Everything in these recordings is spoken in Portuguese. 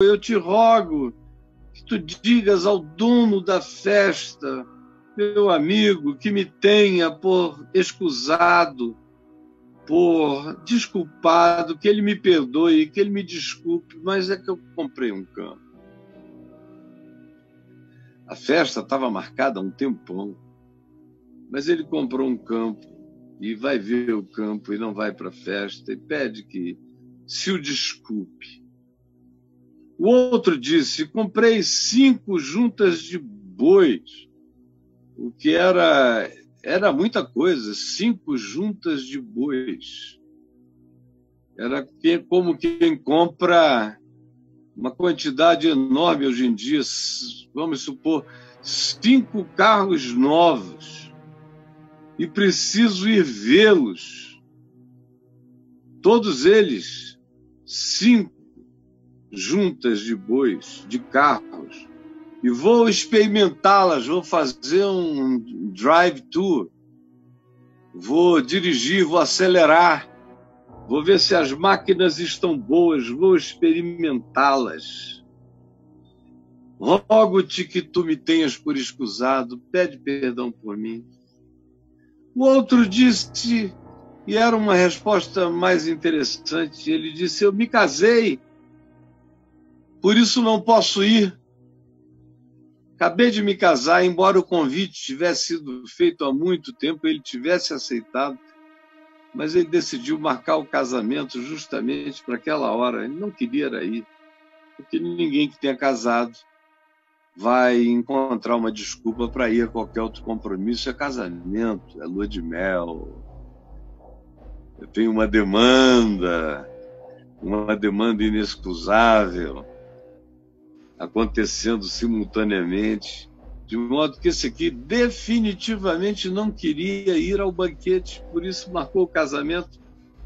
eu te rogo que tu digas ao dono da festa, meu amigo, que me tenha por escusado, por desculpado, que ele me perdoe, que ele me desculpe, mas é que eu comprei um campo. A festa estava marcada há um tempão, mas ele comprou um campo e vai ver o campo e não vai para a festa e pede que se o desculpe. O outro disse, comprei 5 juntas de bois, o que era muita coisa, 5 juntas de bois. Era como quem compra uma quantidade enorme hoje em dia, vamos supor, 5 carros novos, e preciso ir vê-los. Todos eles, 5 juntas de bois, de carros, e vou experimentá-las, vou fazer um drive tour, vou dirigir, vou acelerar, vou ver se as máquinas estão boas, vou experimentá-las. Rogo-te que tu me tenhas por escusado, pede perdão por mim. O outro disse, e era uma resposta mais interessante, ele disse, eu me casei, por isso não posso ir. Acabei de me casar, embora o convite tivesse sido feito há muito tempo, ele tivesse aceitado, mas ele decidiu marcar o casamento justamente para aquela hora. Ele não queria ir, porque ninguém que tenha casado vai encontrar uma desculpa para ir a qualquer outro compromisso. É casamento, é lua de mel. Eu tenho uma demanda inexcusável acontecendo simultaneamente, de modo que esse aqui definitivamente não queria ir ao banquete, por isso marcou o casamento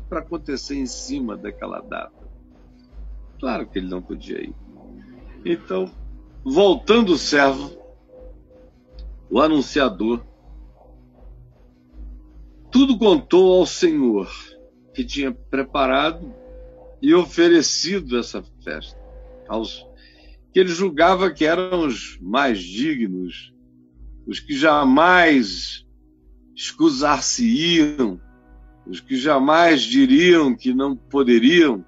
para acontecer em cima daquela data. Claro que ele não podia ir. Então, voltando o servo, o anunciador, tudo contou ao Senhor, que tinha preparado e oferecido essa festa, aos que ele julgava que eram os mais dignos, os que jamais escusar-se-iam, os que jamais diriam que não poderiam,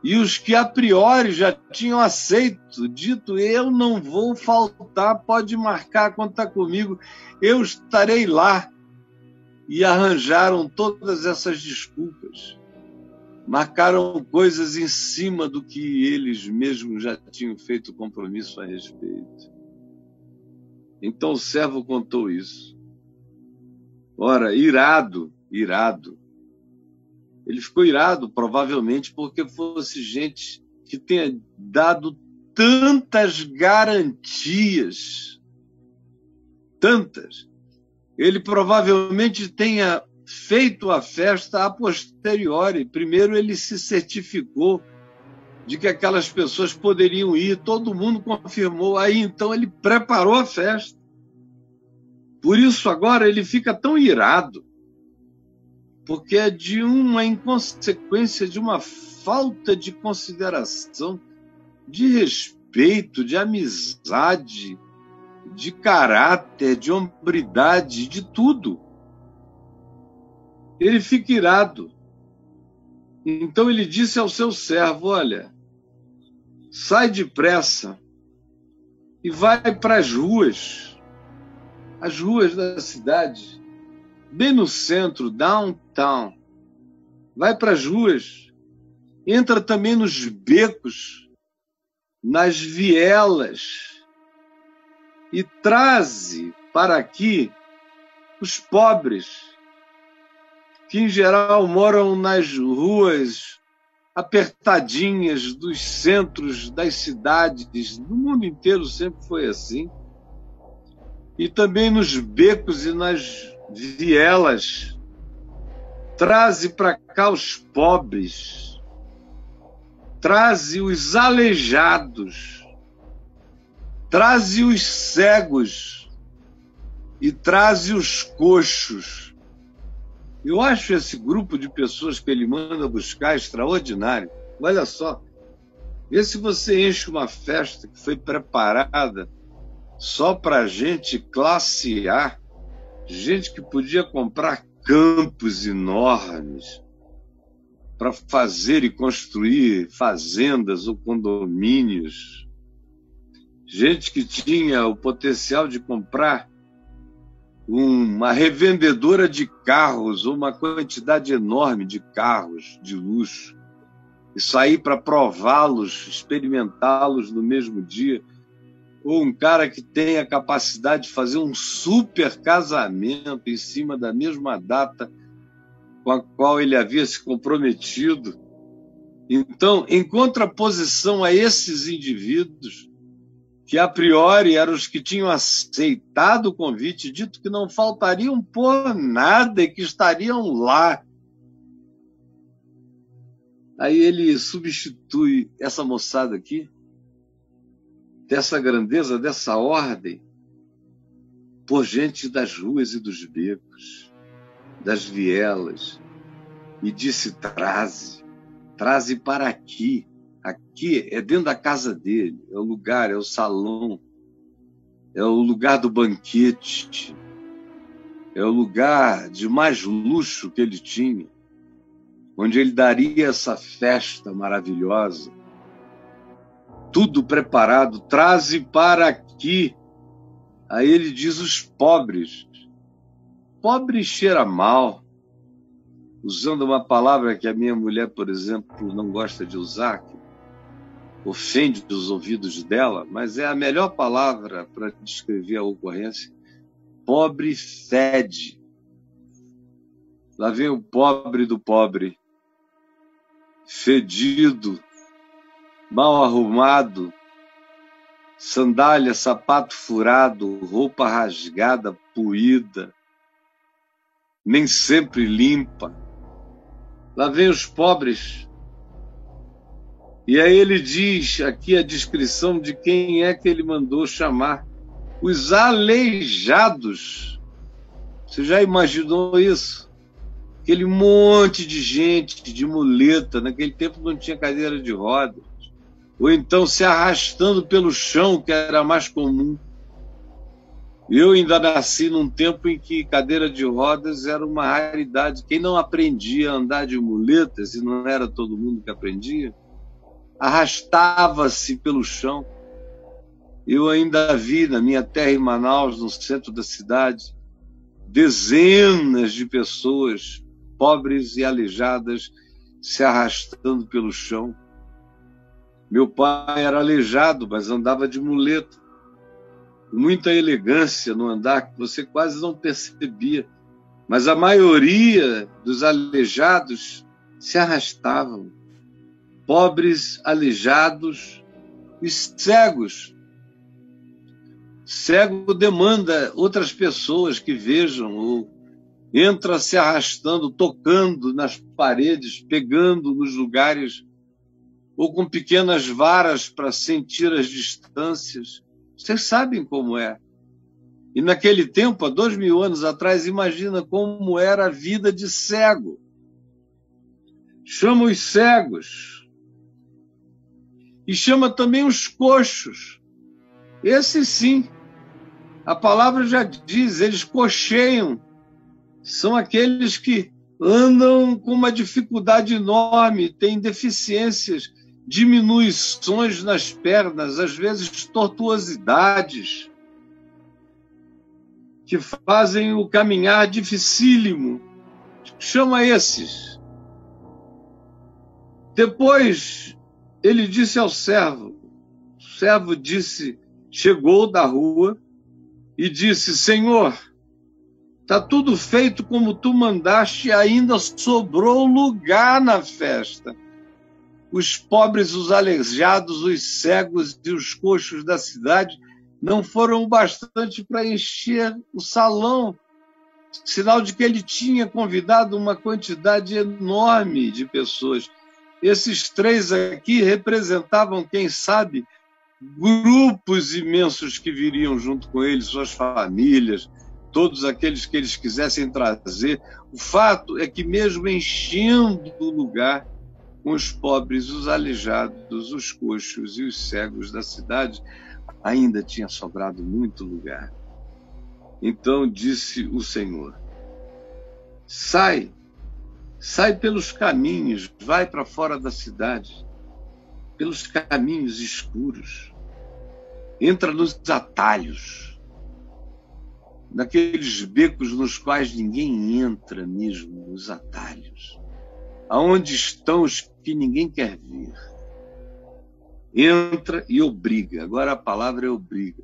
e os que a priori já tinham aceito, dito, eu não vou faltar, pode marcar, contar comigo, eu estarei lá. E arranjaram todas essas desculpas. Marcaram coisas em cima do que eles mesmos já tinham feito compromisso a respeito. Então o servo contou isso. Ora, irado. Ele ficou irado, provavelmente, porque fosse gente que tenha dado tantas garantias. Tantas. Ele provavelmente tenha feito a festa a posteriori. Primeiro ele se certificou de que aquelas pessoas poderiam ir, todo mundo confirmou, aí então ele preparou a festa. Por isso agora ele fica tão irado, porque é de uma inconsequência, de uma falta de consideração, de respeito, de amizade, de caráter, de hombridade, de tudo. Ele fica irado. Então ele disse ao seu servo, olha, sai depressa e vai para as ruas da cidade, bem no centro, downtown. Vai para as ruas, entra também nos becos, nas vielas, e traze para aqui os pobres, que em geral moram nas ruas apertadinhas dos centros das cidades, no mundo inteiro sempre foi assim, e também nos becos e nas vielas. Traze para cá os pobres, traze os aleijados, traze os cegos e traze os coxos. Eu acho esse grupo de pessoas que ele manda buscar extraordinário. Olha só, Vê se você enche uma festa que foi preparada só para gente classe A, gente que podia comprar campos enormes para fazer e construir fazendas ou condomínios, gente que tinha o potencial de comprar uma revendedora de carros, uma quantidade enorme de carros de luxo, e sair para prová-los, experimentá-los no mesmo dia, ou um cara que tem a capacidade de fazer um super casamento em cima da mesma data com a qual ele havia se comprometido. Então, em contraposição a esses indivíduos, que a priori eram os que tinham aceitado o convite, dito que não faltariam por nada e que estariam lá, aí ele substitui essa moçada aqui, dessa grandeza, dessa ordem, por gente das ruas e dos becos, das vielas, e disse: traze para aqui. Aqui é dentro da casa dele, é o lugar, é o salão, é o lugar do banquete, é o lugar de mais luxo que ele tinha, onde ele daria essa festa maravilhosa. Tudo preparado, traze para aqui. Aí ele diz: os pobres. Pobre cheira mal. Usando uma palavra que a minha mulher, por exemplo, não gosta de usar, que ofende os ouvidos dela, mas é a melhor palavra para descrever a ocorrência. Pobre fede. Lá vem o pobre do pobre, fedido, mal arrumado, sandália, sapato furado, roupa rasgada, poída, nem sempre limpa. Lá vem os pobres. E aí ele diz aqui a descrição de quem é que ele mandou chamar: os aleijados. Você já imaginou isso? Aquele monte de gente de muleta, naquele tempo não tinha cadeira de rodas, ou então se arrastando pelo chão, que era mais comum. Eu ainda nasci num tempo em que cadeira de rodas era uma raridade. Quem não aprendia a andar de muletas, e não era todo mundo que aprendia, arrastava-se pelo chão. Eu ainda vi na minha terra, em Manaus, no centro da cidade, dezenas de pessoas, pobres e aleijadas, se arrastando pelo chão. Meu pai era aleijado, mas andava de muleta, com muita elegância no andar, que você quase não percebia. Mas a maioria dos aleijados se arrastavam. Pobres, aleijados e cegos. Cego demanda outras pessoas que vejam, ou entra se arrastando, tocando nas paredes, pegando nos lugares, ou com pequenas varas para sentir as distâncias. Vocês sabem como é. E naquele tempo, há 2000 anos atrás, imagina como era a vida de cego. Chama os cegos. E chama também os coxos. Esses sim, a palavra já diz, eles cocheiam. São aqueles que andam com uma dificuldade enorme, têm deficiências, diminuições nas pernas, às vezes tortuosidades, que fazem o caminhar dificílimo. Chama esses. Depois ele disse ao servo, o servo disse, chegou da rua e disse: Senhor, está tudo feito como tu mandaste e ainda sobrou lugar na festa. Os pobres, os aleijados, os cegos e os coxos da cidade não foram bastante para encher o salão, sinal de que ele tinha convidado uma quantidade enorme de pessoas. Esses três aqui representavam, quem sabe, grupos imensos que viriam junto com ele, suas famílias, todos aqueles que eles quisessem trazer. O fato é que, mesmo enchendo o lugar, com os pobres, os aleijados, os coxos e os cegos da cidade, ainda tinha sobrado muito lugar. Então disse o Senhor: sai pelos caminhos, vai para fora da cidade, pelos caminhos escuros, entra nos atalhos, naqueles becos nos quais ninguém entra mesmo, os atalhos, aonde estão os que ninguém quer ver. Entra e obriga. Agora a palavra é obriga.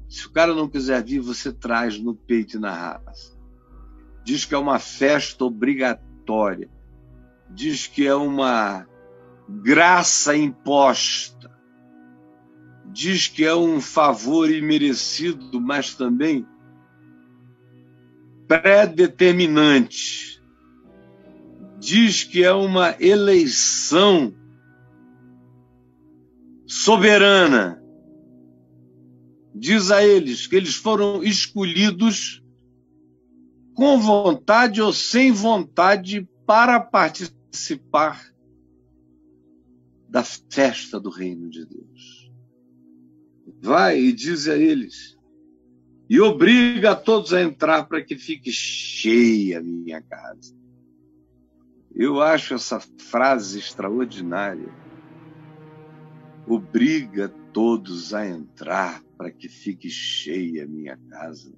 Se o cara não quiser vir, você traz no peito e na raça. Diz que é uma festa obrigatória. Diz que é uma graça imposta. Diz que é um favor imerecido, mas também pré-determinante. Diz que é uma eleição soberana. Diz a eles que eles foram escolhidos com vontade ou sem vontade para participar da festa do reino de Deus. Vai e diz a eles, e obriga a todos a entrar para que fique cheia a minha casa. Eu acho essa frase extraordinária. Obriga todos a entrar para que fique cheia a minha casa.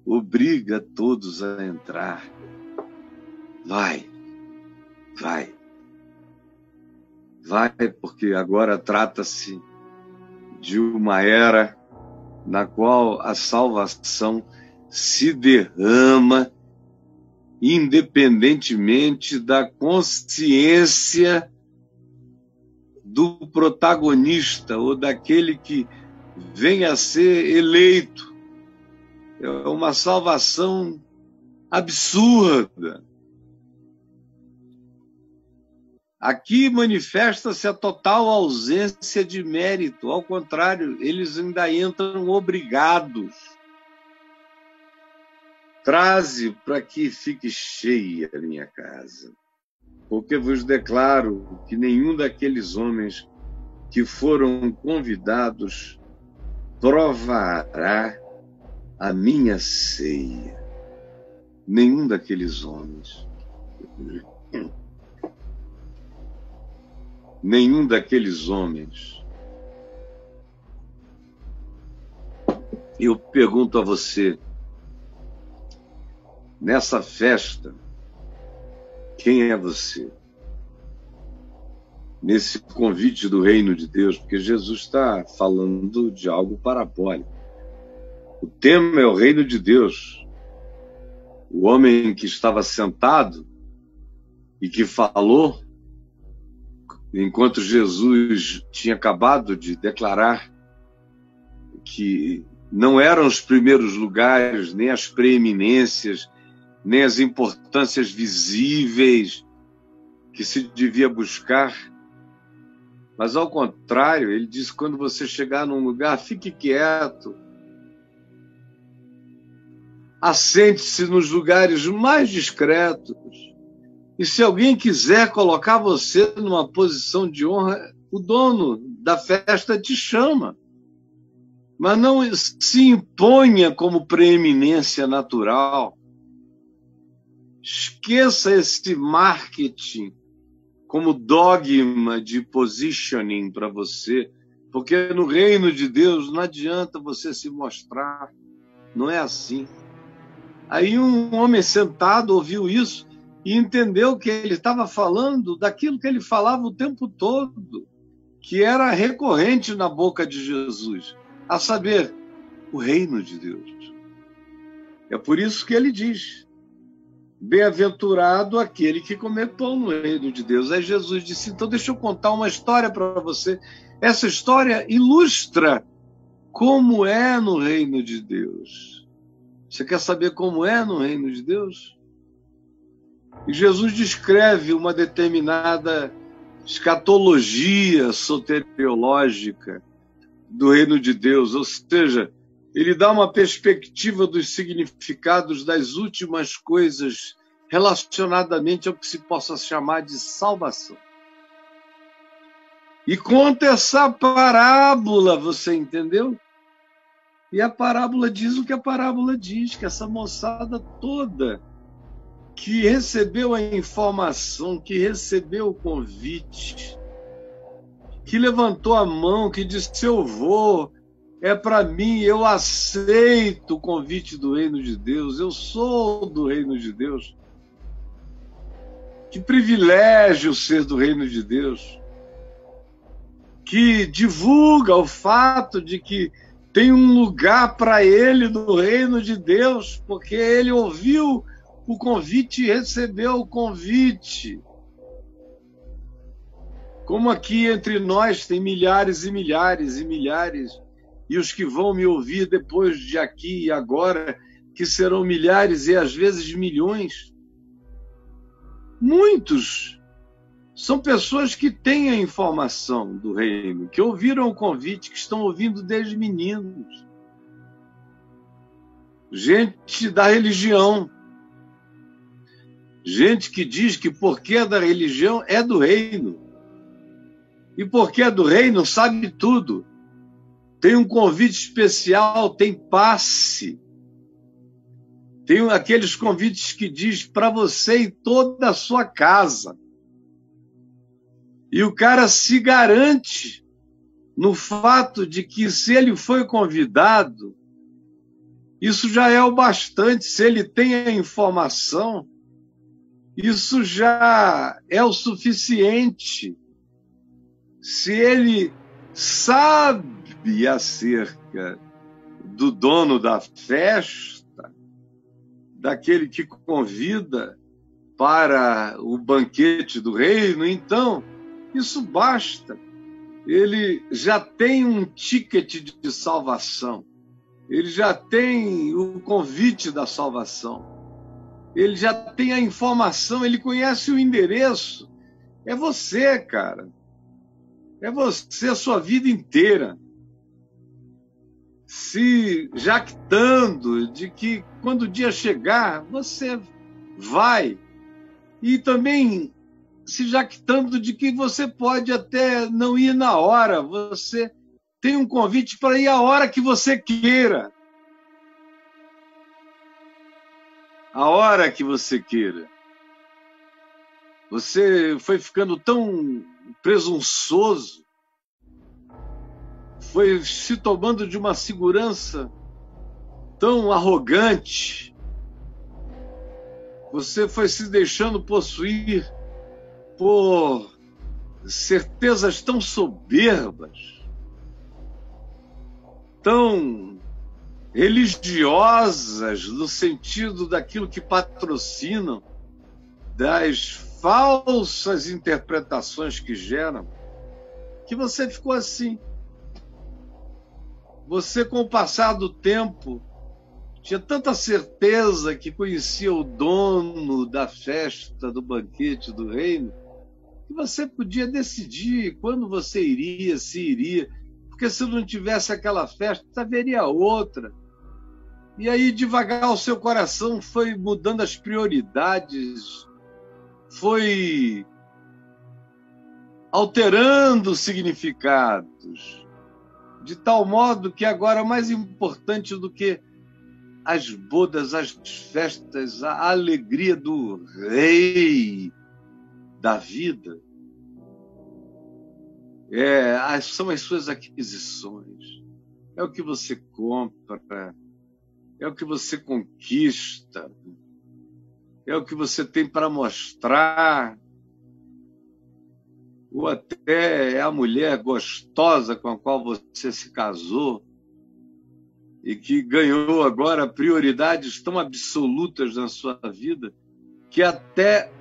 Obriga todos a entrar. Vai, porque agora trata-se de uma era na qual a salvação se derrama independentemente da consciência do protagonista ou daquele que venha a ser eleito. É uma salvação absurda. Aqui manifesta-se a total ausência de mérito. Ao contrário, eles ainda entram obrigados. Traze para que fique cheia a minha casa. Porque vos declaro que nenhum daqueles homens que foram convidados provará a minha ceia. Nenhum daqueles homens. Nenhum daqueles homens. Eu pergunto a você, nessa festa, quem é você? Nesse convite do reino de Deus, porque Jesus está falando de algo parabólico. O tema é o reino de Deus. O homem que estava sentado e que falou, enquanto Jesus tinha acabado de declarar que não eram os primeiros lugares, nem as preeminências, nem as importâncias visíveis que se devia buscar, mas ao contrário, ele disse, quando você chegar num lugar, fique quieto, assente-se nos lugares mais discretos, e se alguém quiser colocar você numa posição de honra, o dono da festa te chama. Mas não se imponha como preeminência natural. Esqueça esse marketing como dogma de positioning para você, porque no reino de Deus não adianta você se mostrar. Não é assim. Aí um homem sentado ouviu isso e entendeu que ele estava falando daquilo que ele falava o tempo todo, que era recorrente na boca de Jesus, a saber, o reino de Deus. É por isso que ele diz, bem-aventurado aquele que comer pão no reino de Deus. Aí Jesus disse, então deixa eu contar uma história para você. Essa história ilustra como é no reino de Deus. Você quer saber como é no reino de Deus? E Jesus descreve uma determinada escatologia soteriológica do reino de Deus, ou seja, ele dá uma perspectiva dos significados das últimas coisas relacionadamente ao que se possa chamar de salvação. E conta essa parábola, você entendeu? E a parábola diz o que a parábola diz, que essa moçada toda que recebeu a informação, que recebeu o convite, que levantou a mão, que disse: eu vou, é para mim, eu aceito o convite do reino de Deus, eu sou do reino de Deus. Que privilégio ser do reino de Deus, que divulga o fato de que tem um lugar para ele no reino de Deus, porque ele ouviu o convite e recebeu o convite. Como aqui entre nós tem milhares e milhares e milhares, e os que vão me ouvir depois de aqui e agora, que serão milhares e às vezes milhões. Muitos são pessoas que têm a informação do reino, que ouviram o convite, que estão ouvindo desde meninos. Gente da religião. Gente que diz que porque é da religião é do reino. E porque é do reino sabe tudo. Tem um convite especial, tem passe. Tem aqueles convites que diz para você e toda a sua casa. E o cara se garante no fato de que se ele foi convidado, isso já é o bastante. Se ele tem a informação, isso já é o suficiente. Se ele sabe acerca do dono da festa, daquele que convida para o banquete do reino, então isso basta. Ele já tem um ticket de salvação. Ele já tem o convite da salvação. Ele já tem a informação, ele conhece o endereço. É você, cara. É você a sua vida inteira. Se jactando de que quando o dia chegar, você vai. E também se jactando de que você pode até não ir na hora. Você tem um convite para ir a hora que você queira. A hora que você queira. Você foi ficando tão presunçoso, foi se tomando de uma segurança tão arrogante, você foi se deixando possuir por certezas tão soberbas, tão religiosas, no sentido daquilo que patrocinam, das falsas interpretações que geram, que você ficou assim. Você, com o passar do tempo, tinha tanta certeza que conhecia o dono da festa, do banquete do reino, que você podia decidir quando você iria, se iria, porque se não tivesse aquela festa, haveria outra. E aí, devagar, o seu coração foi mudando as prioridades, foi alterando significados, de tal modo que agora, mais importante do que as bodas, as festas, a alegria do rei da vida, são as suas aquisições. É o que você compra, é o que você conquista, é o que você tem para mostrar, ou até é a mulher gostosa com a qual você se casou e que ganhou agora prioridades tão absolutas na sua vida que até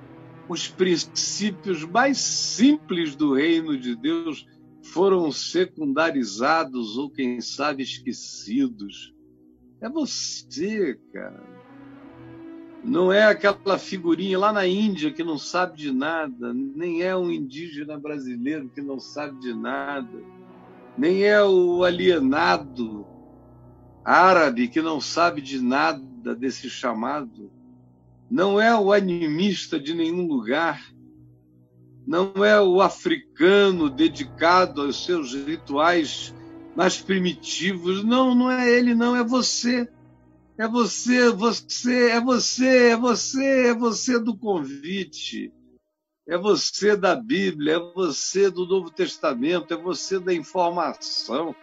os princípios mais simples do reino de Deus foram secundarizados ou, quem sabe, esquecidos. É você, cara. Não é aquela figurinha lá na Índia que não sabe de nada, nem é um indígena brasileiro que não sabe de nada, nem é o alienado árabe que não sabe de nada desse chamado. não é o animista de nenhum lugar, não é o africano dedicado aos seus rituais mais primitivos. Não, não é ele, não, é você. É você, é você do convite. É você da Bíblia, é você do Novo Testamento, é você da informação,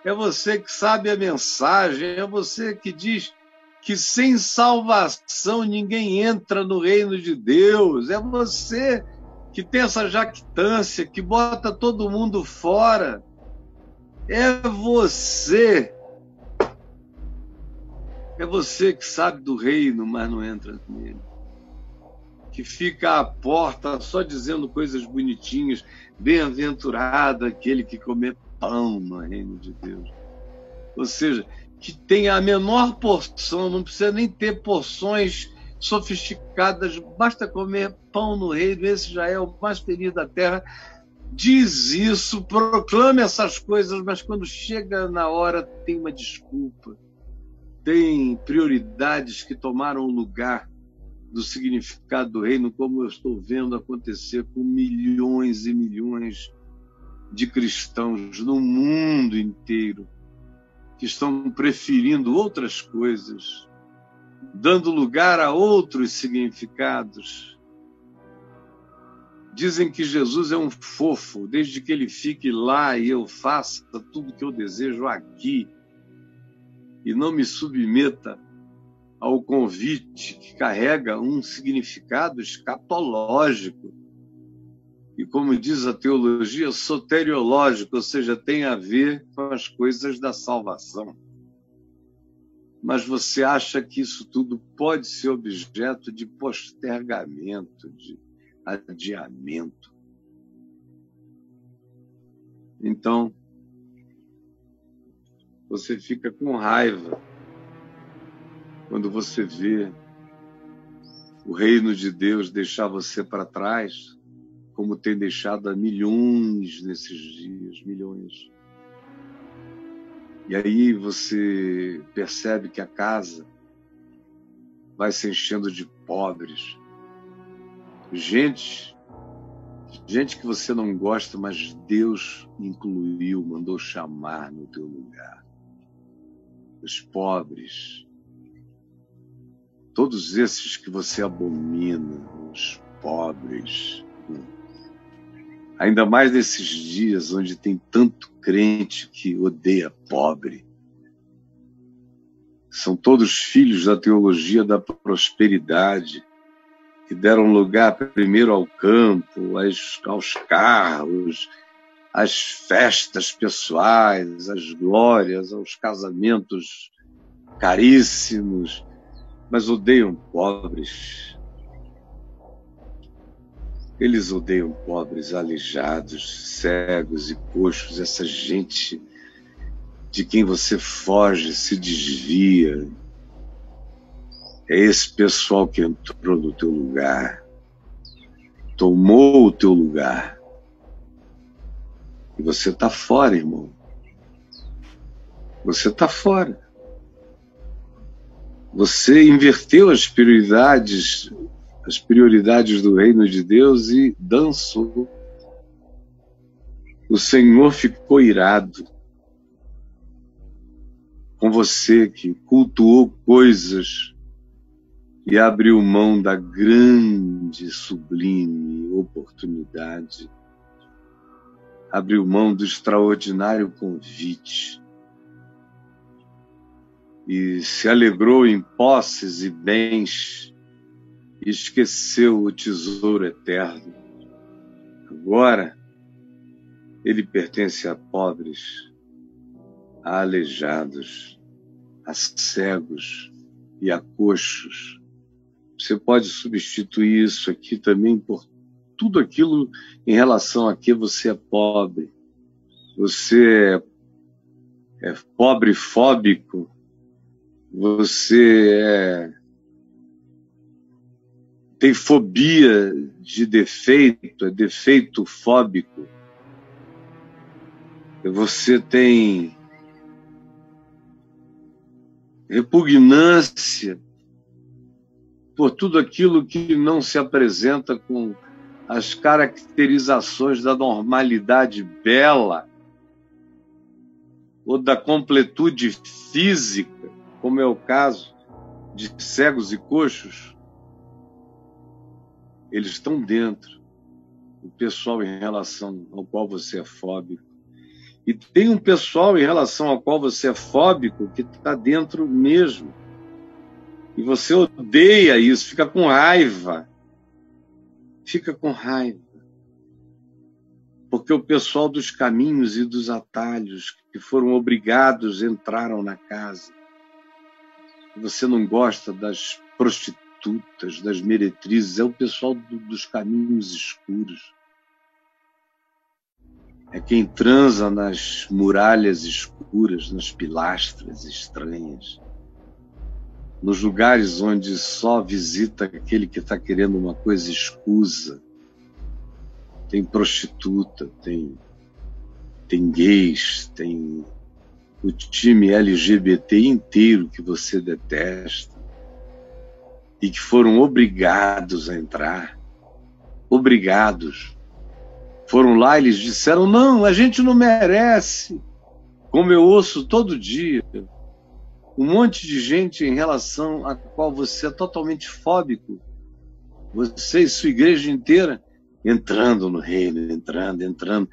é você que sabe a mensagem, é você que diz que sem salvação ninguém entra no reino de Deus, é você que tem essa jactância, que bota todo mundo fora. É você. É você que sabe do reino, mas não entra nele. Que fica à porta só dizendo coisas bonitinhas. Bem-aventurado aquele que comer pão no reino de Deus. Ou seja, que tem a menor porção, não precisa nem ter porções sofisticadas, basta comer pão no reino, esse já é o mais feliz da terra. Diz isso, proclame essas coisas, mas quando chega na hora tem uma desculpa. Tem prioridades que tomaram o lugar do significado do reino, como eu estou vendo acontecer com milhões e milhões de cristãos no mundo inteiro, que estão preferindo outras coisas, dando lugar a outros significados. Dizem que Jesus é um fofo, desde que ele fique lá e eu faça tudo que eu desejo aqui, e não me submeta ao convite que carrega um significado escatológico. E como diz a teologia, soteriológico, ou seja, tem a ver com as coisas da salvação. Mas você acha que isso tudo pode ser objeto de postergamento, de adiamento. Então, você fica com raiva quando você vê o reino de Deus deixar você para trás, como tem deixado a milhões nesses dias, milhões. E aí você percebe que a casa vai se enchendo de pobres, gente que você não gosta, mas Deus incluiu, mandou chamar no teu lugar. Os pobres, todos esses que você abomina, os pobres. Ainda mais nesses dias onde tem tanto crente que odeia pobre. São todos filhos da teologia da prosperidade, que deram lugar primeiro ao campo, aos carros, às festas pessoais, às glórias, aos casamentos caríssimos, mas odeiam pobres. Eles odeiam pobres, aleijados, cegos e coxos, essa gente de quem você foge, se desvia. É esse pessoal que entrou no teu lugar, tomou o teu lugar. E você está fora, irmão. Você está fora. Você inverteu as prioridades do reino de Deus e dançou. O Senhor ficou irado com você que cultuou coisas e abriu mão da grande, sublime oportunidade, abriu mão do extraordinário convite e se alegrou em posses e bens e esqueceu o tesouro eterno. Agora, ele pertence a pobres, a aleijados, a cegos e a coxos. Você pode substituir isso aqui também por tudo aquilo em relação a que você é pobre. Você é pobre fóbico, você tem fobia de defeito, é defeito fóbico. Você tem repugnância por tudo aquilo que não se apresenta com as caracterizações da normalidade bela ou da completude física, como é o caso de cegos e coxos. Eles estão dentro, o pessoal em relação ao qual você é fóbico. E tem um pessoal em relação ao qual você é fóbico que está dentro mesmo. E você odeia isso, fica com raiva. Fica com raiva. Porque o pessoal dos caminhos e dos atalhos que foram obrigados entraram na casa. Você não gosta das prostitutas, das meretrizes, é o pessoal dos caminhos escuros. É quem transa nas muralhas escuras, nas pilastras estranhas, nos lugares onde só visita aquele que está querendo uma coisa escusa. Tem prostituta, tem gays, tem o time LGBT inteiro que você detesta e que foram obrigados a entrar. Obrigados. Foram lá e eles disseram, não, a gente não merece. Como eu ouço todo dia, um monte de gente em relação a qual você é totalmente fóbico. Você e sua igreja inteira entrando no reino, entrando.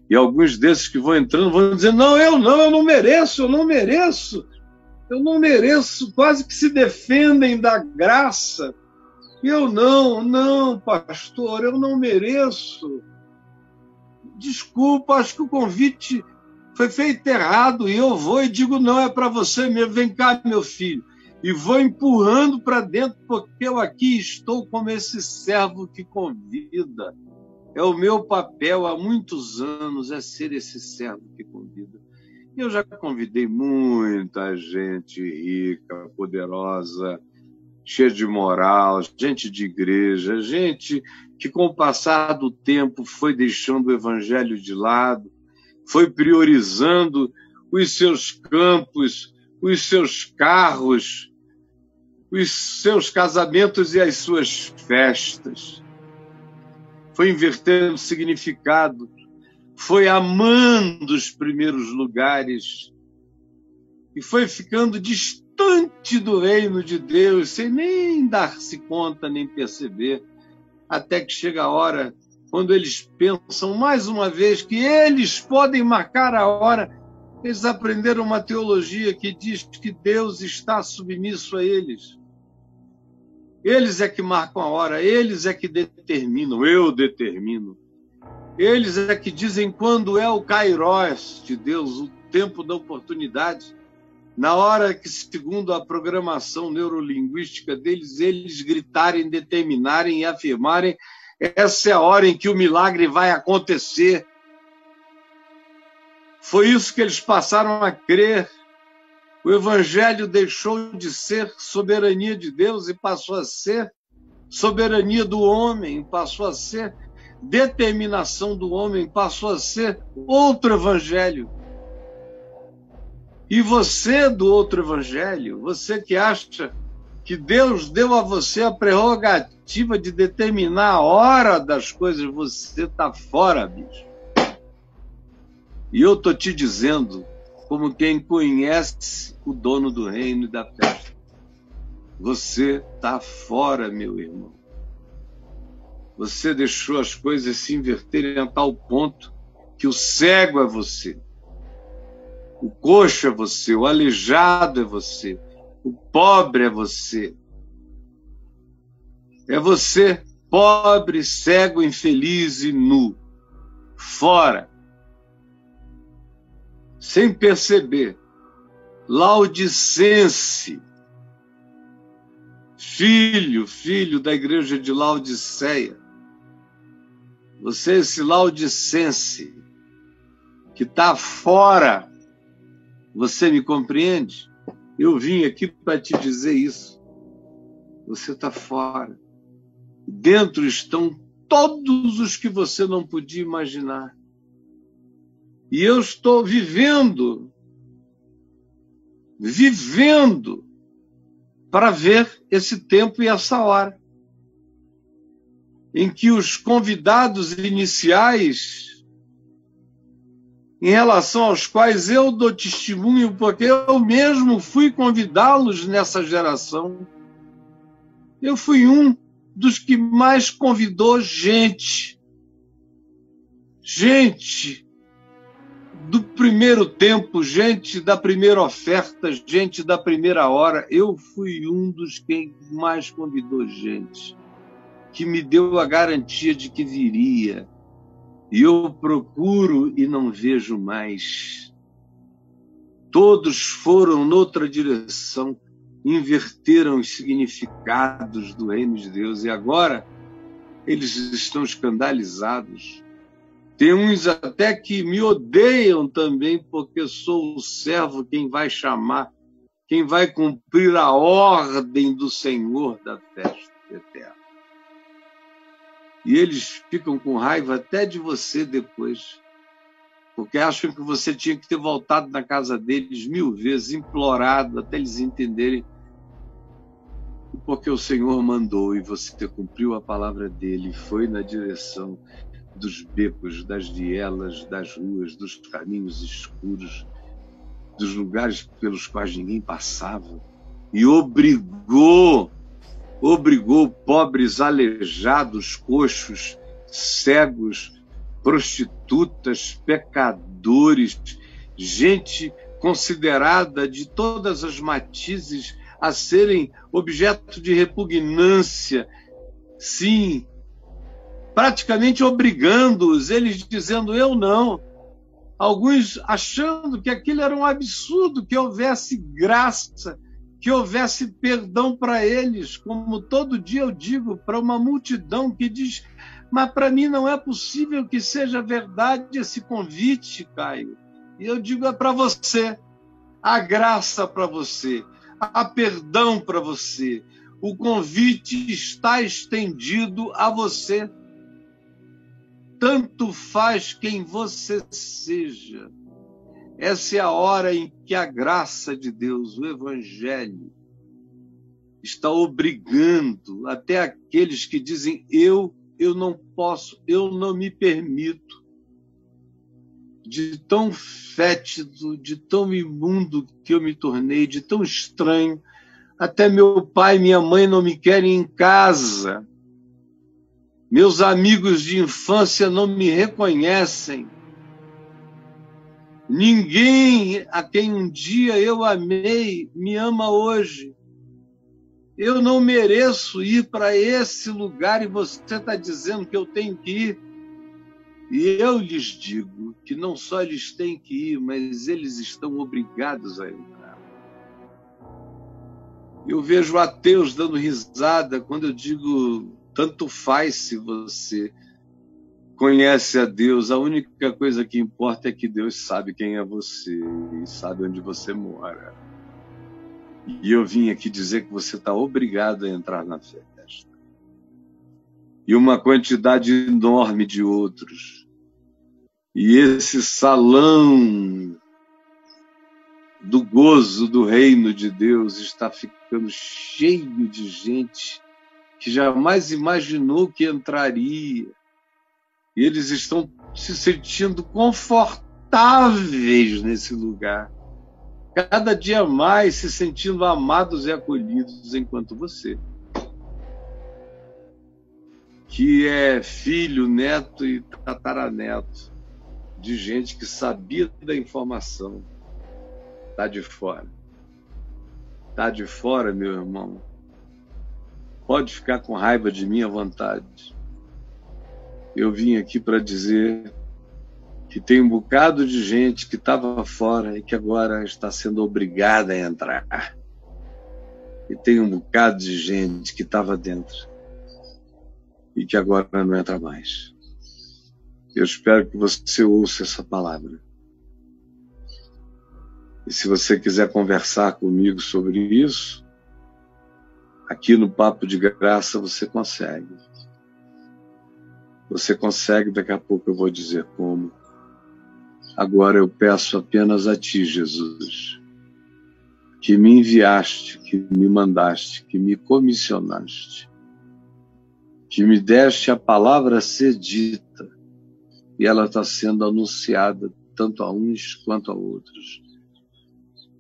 E alguns desses que vão entrando vão dizer, não, eu não mereço, eu não mereço, quase que se defendem da graça. Eu não, pastor, eu não mereço. Desculpa, acho que o convite foi feito errado, e eu vou e digo, não, é para você mesmo, vem cá, meu filho. E vou empurrando para dentro, porque eu aqui estou como esse servo que convida. É o meu papel há muitos anos, é ser esse servo que convida. Eu já convidei muita gente rica, poderosa, cheia de moral, gente de igreja, gente que com o passar do tempo foi deixando o evangelho de lado, foi priorizando os seus campos, os seus carros, os seus casamentos e as suas festas. Foi invertendo significado, foi amando os primeiros lugares e foi ficando distante do reino de Deus, sem nem dar-se conta, nem perceber, até que chega a hora, quando eles pensam mais uma vez que eles podem marcar a hora, eles aprenderam uma teologia que diz que Deus está submisso a eles. Eles é que marcam a hora, eles é que determinam, eu determino. Eles é que dizem quando é o Kairos de Deus, o tempo da oportunidade. Na hora que, segundo a programação neurolinguística deles, eles gritarem, determinarem e afirmarem, essa é a hora em que o milagre vai acontecer. Foi isso que eles passaram a crer. O evangelho deixou de ser soberania de Deus e passou a ser soberania do homem, passou a ser determinação do homem, passou a ser outro evangelho. E você do outro evangelho, você que acha que Deus deu a você a prerrogativa de determinar a hora das coisas, você está fora, bicho. E eu estou te dizendo, como quem conhece o dono do reino e da festa, você está fora, meu irmão. Você deixou as coisas se inverterem a tal ponto que o cego é você, o coxo é você, o aleijado é você, o pobre é você. É você, pobre, cego, infeliz e nu. Fora. Sem perceber. Laodicense. Filho da igreja de Laodiceia. Você é esse laodicense que está fora. Você me compreende? Eu vim aqui para te dizer isso. Você está fora. Dentro estão todos os que você não podia imaginar. E eu estou vivendo para ver esse tempo e essa hora, em que os convidados iniciais, em relação aos quais eu dou testemunho, porque eu mesmo fui convidá-los nessa geração, eu fui um dos que mais convidou gente do primeiro tempo, gente da primeira oferta, gente da primeira hora. Eu fui um dos que mais convidou gente, que me deu a garantia de que viria. E eu procuro e não vejo mais. Todos foram noutra direção, inverteram os significados do reino de Deus, e agora eles estão escandalizados. Tem uns até que me odeiam também, porque sou o servo, quem vai chamar, quem vai cumprir a ordem do Senhor da festa eterna. E eles ficam com raiva até de você depois, porque acham que você tinha que ter voltado na casa deles 1000 vezes, implorado, até eles entenderem, porque o Senhor mandou e você cumpriu a palavra dele, foi na direção dos becos, das vielas, das ruas, dos caminhos escuros, dos lugares pelos quais ninguém passava, e obrigou pobres, aleijados, coxos, cegos, prostitutas, pecadores, gente considerada de todas as matizes a serem objeto de repugnância, sim, praticamente obrigando-os, eles dizendo eu não. Alguns achando que aquilo era um absurdo, que houvesse graça, que houvesse perdão para eles, como todo dia eu digo para uma multidão que diz, mas para mim não é possível que seja verdade esse convite, Caio. E eu digo, é para você, a graça para você, há perdão para você, o convite está estendido a você. Tanto faz quem você seja. Essa é a hora em que a graça de Deus, o Evangelho, está obrigando até aqueles que dizem eu não posso, eu não me permito, de tão fétido, de tão imundo que eu me tornei, de tão estranho, até meu pai e minha mãe não me querem em casa. Meus amigos de infância não me reconhecem. Ninguém a quem um dia eu amei me ama hoje. Eu não mereço ir para esse lugar e você está dizendo que eu tenho que ir. E eu lhes digo que não só eles têm que ir, mas eles estão obrigados a entrar. Eu vejo ateus dando risada quando eu digo, tanto faz se você conhece a Deus, a única coisa que importa é que Deus sabe quem é você e sabe onde você mora. E eu vim aqui dizer que você está obrigado a entrar na festa. E uma quantidade enorme de outros. E esse salão do gozo do reino de Deus está ficando cheio de gente que jamais imaginou que entraria. E eles estão se sentindo confortáveis nesse lugar. Cada dia mais se sentindo amados e acolhidos, enquanto você, que é filho, neto e tataraneto de gente que sabia da informação, está de fora. Está de fora, meu irmão. Pode ficar com raiva de mim à vontade. Eu vim aqui para dizer que tem um bocado de gente que estava fora e que agora está sendo obrigada a entrar. E tem um bocado de gente que estava dentro e que agora não entra mais. Eu espero que você ouça essa palavra. E se você quiser conversar comigo sobre isso, aqui no Papo de Graça você consegue. Você consegue, daqui a pouco eu vou dizer como. Agora eu peço apenas a Ti, Jesus. que me enviaste, que me mandaste, que me comissionaste, que me deste a palavra a ser dita, e ela está sendo anunciada tanto a uns quanto a outros,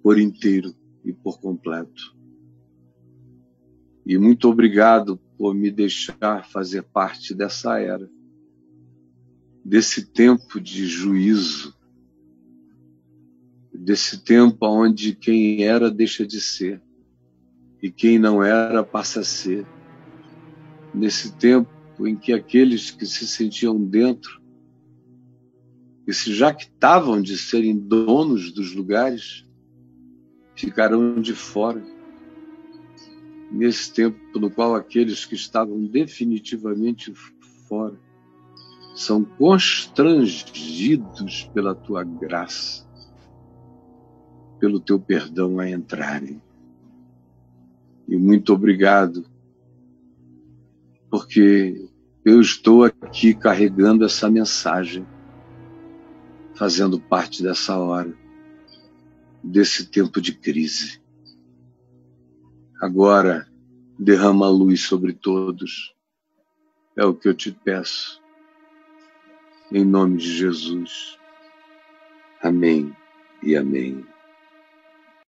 por inteiro e por completo. E muito obrigado por me deixar fazer parte dessa era, desse tempo de juízo, desse tempo onde quem era deixa de ser, e quem não era passa a ser. Nesse tempo em que aqueles que se sentiam dentro, e se jactavam de serem donos dos lugares, ficarão de fora. Nesse tempo no qual aqueles que estavam definitivamente fora são constrangidos pela tua graça, pelo teu perdão a entrarem. E muito obrigado, porque eu estou aqui carregando essa mensagem, fazendo parte dessa hora, desse tempo de crise. Agora, derrama a luz sobre todos. É o que eu te peço. Em nome de Jesus. Amém e amém.